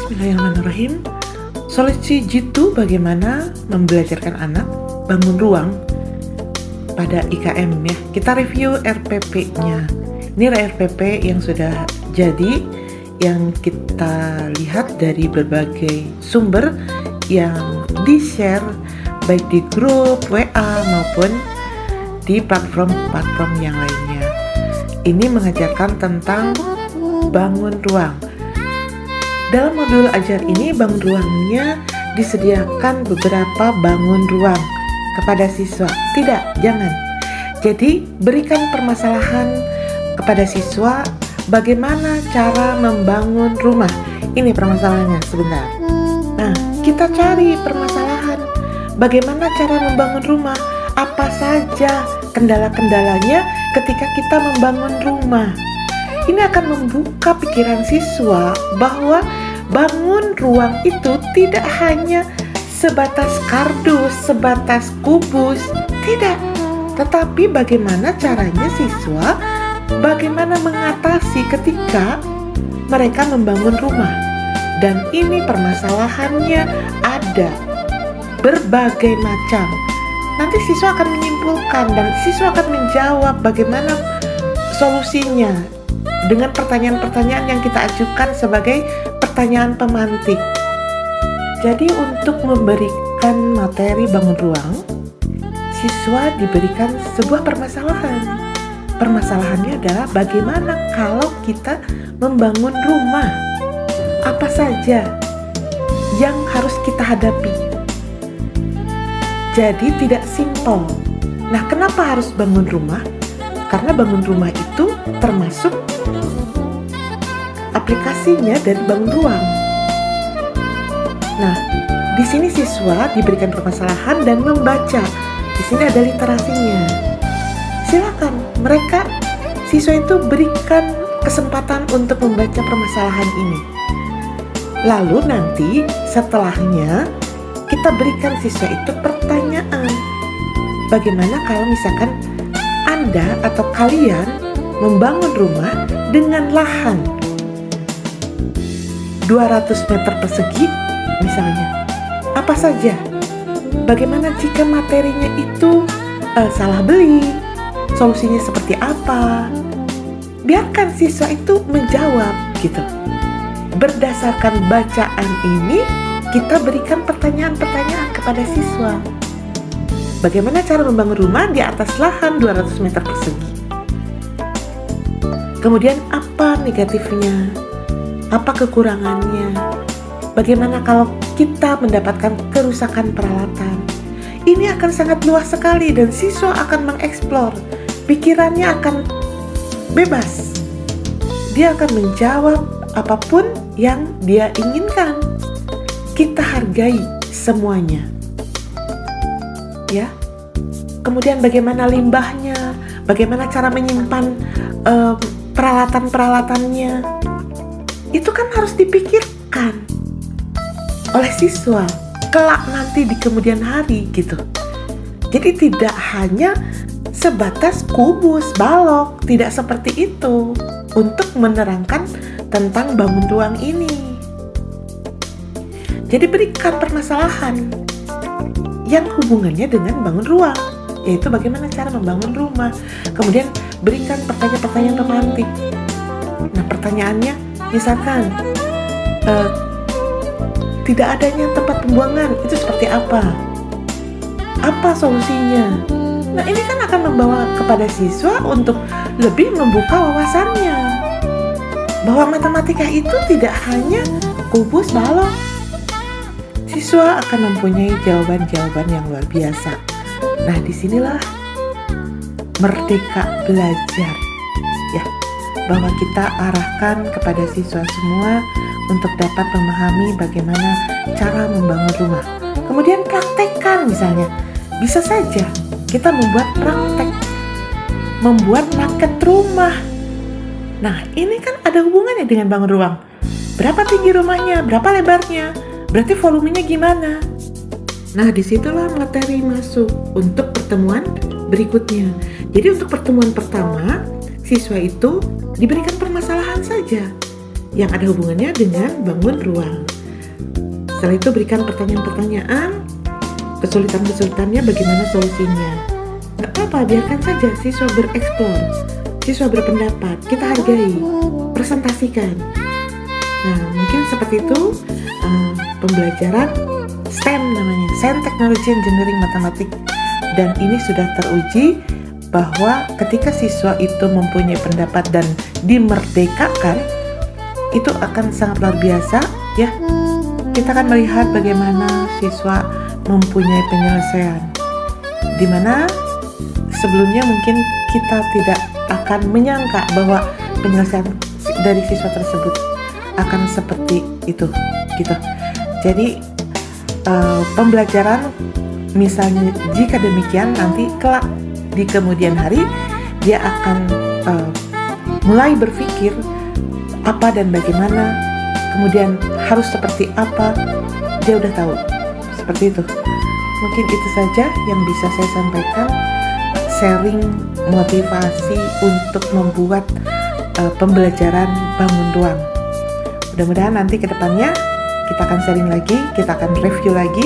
Bismillahirrahmanirrahim. Solusi jitu bagaimana membelajarkan anak bangun ruang pada IKM ya. Kita review RPP-nya. Ini RPP yang sudah jadi, yang kita lihat dari berbagai sumber yang di-share baik di grup WA maupun di platform-platform yang lainnya. Ini mengajarkan tentang bangun ruang. Dalam modul ajar ini, bangun ruangnya disediakan beberapa bangun ruang kepada siswa. Tidak, jangan. Jadi, berikan permasalahan kepada siswa bagaimana cara membangun rumah. Ini permasalahannya sebentar. Nah, kita cari permasalahan. Bagaimana cara membangun rumah? Apa saja kendala-kendalanya ketika kita membangun rumah? Ini akan membuka pikiran siswa bahwa bangun ruang itu tidak hanya sebatas kardus, sebatas kubus, tidak. Tetapi bagaimana caranya siswa, bagaimana mengatasi ketika mereka membangun rumah. Dan ini permasalahannya ada berbagai macam. Nanti siswa akan menyimpulkan dan siswa akan menjawab bagaimana solusinya dengan pertanyaan-pertanyaan yang kita ajukan sebagai pertanyaan pemantik. Jadi untuk memberikan materi bangun ruang, siswa diberikan sebuah permasalahan. Permasalahannya adalah bagaimana kalau kita membangun rumah. Apa saja yang harus kita hadapi. Jadi tidak simpel. Nah, kenapa harus bangun rumah? Karena bangun rumah itu termasuk aplikasinya dari bangun ruang. Nah, di sini siswa diberikan permasalahan dan membaca. Di sini ada literasinya. Silakan mereka siswa itu berikan kesempatan untuk membaca permasalahan ini. Lalu nanti setelahnya kita berikan siswa itu pertanyaan. Bagaimana kalau misalkan Anda atau kalian membangun rumah dengan lahan 200 meter persegi misalnya. Apa saja? Bagaimana jika materinya itu salah beli? Solusinya seperti apa? Biarkan siswa itu menjawab gitu. Berdasarkan bacaan ini, kita berikan pertanyaan-pertanyaan kepada siswa. Bagaimana cara membangun rumah di atas lahan 200 meter persegi? Kemudian apa negatifnya? Apa kekurangannya? Bagaimana kalau kita mendapatkan kerusakan peralatan? Ini akan sangat luas sekali dan siswa akan mengeksplor. Pikirannya akan bebas. Dia akan menjawab apapun yang dia inginkan. Kita hargai semuanya. Ya. Kemudian bagaimana limbahnya? Bagaimana cara menyimpan peralatan-peralatannya? Itu kan harus dipikirkan oleh siswa kelak nanti di kemudian hari gitu. Jadi tidak hanya sebatas kubus, balok, tidak seperti itu untuk menerangkan tentang bangun ruang ini. Jadi berikan permasalahan yang hubungannya dengan bangun ruang, yaitu bagaimana cara membangun rumah. Kemudian berikan pertanyaan-pertanyaan pemantik. Nah, pertanyaannya misalkan tidak adanya tempat pembuangan, itu seperti apa? Apa solusinya? Nah, ini kan akan membawa kepada siswa untuk lebih membuka wawasannya. Bahwa matematika itu tidak hanya kubus, balok. Siswa akan mempunyai jawaban-jawaban yang luar biasa. Nah, disinilah merdeka belajar. Ya, bahwa kita arahkan kepada siswa semua untuk dapat memahami bagaimana cara membangun rumah. Kemudian praktekkan misalnya. Bisa saja kita membuat praktek, membuat maket rumah. Nah, ini kan ada hubungannya dengan bangun ruang. Berapa tinggi rumahnya, berapa lebarnya, berarti volumenya gimana? Nah, disitulah materi masuk untuk pertemuan berikutnya. Jadi untuk pertemuan pertama, siswa itu diberikan permasalahan saja yang ada hubungannya dengan bangun ruang. Setelah itu berikan pertanyaan-pertanyaan, kesulitan-kesulitannya bagaimana solusinya. Gak apa-apa, biarkan saja siswa bereksplor, siswa berpendapat, kita hargai, presentasikan. Nah, mungkin seperti itu pembelajaran STEM namanya, Science, Technology, Engineering, Matematik. Dan ini sudah teruji bahwa ketika siswa itu mempunyai pendapat dan dimerdekakan, itu akan sangat luar biasa ya. Kita akan melihat bagaimana siswa mempunyai penyelesaian, dimana sebelumnya mungkin kita tidak akan menyangka bahwa penyelesaian dari siswa tersebut akan seperti itu gitu. Jadi pembelajaran misalnya jika demikian, nanti kelak di kemudian hari dia akan mulai berpikir apa dan bagaimana, kemudian harus seperti apa, dia udah tahu seperti itu. Mungkin itu saja yang bisa saya sampaikan, sharing motivasi untuk membuat pembelajaran bangun ruang. Mudah-mudahan nanti ke depannya kita akan sharing lagi, kita akan review lagi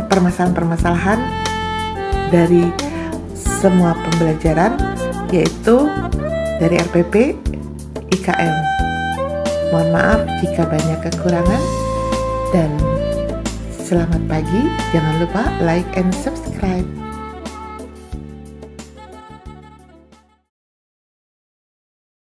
permasalahan-permasalahan dari semua pembelajaran, yaitu dari RPP IKM. Mohon maaf jika banyak kekurangan, dan selamat pagi. Jangan lupa like and subscribe.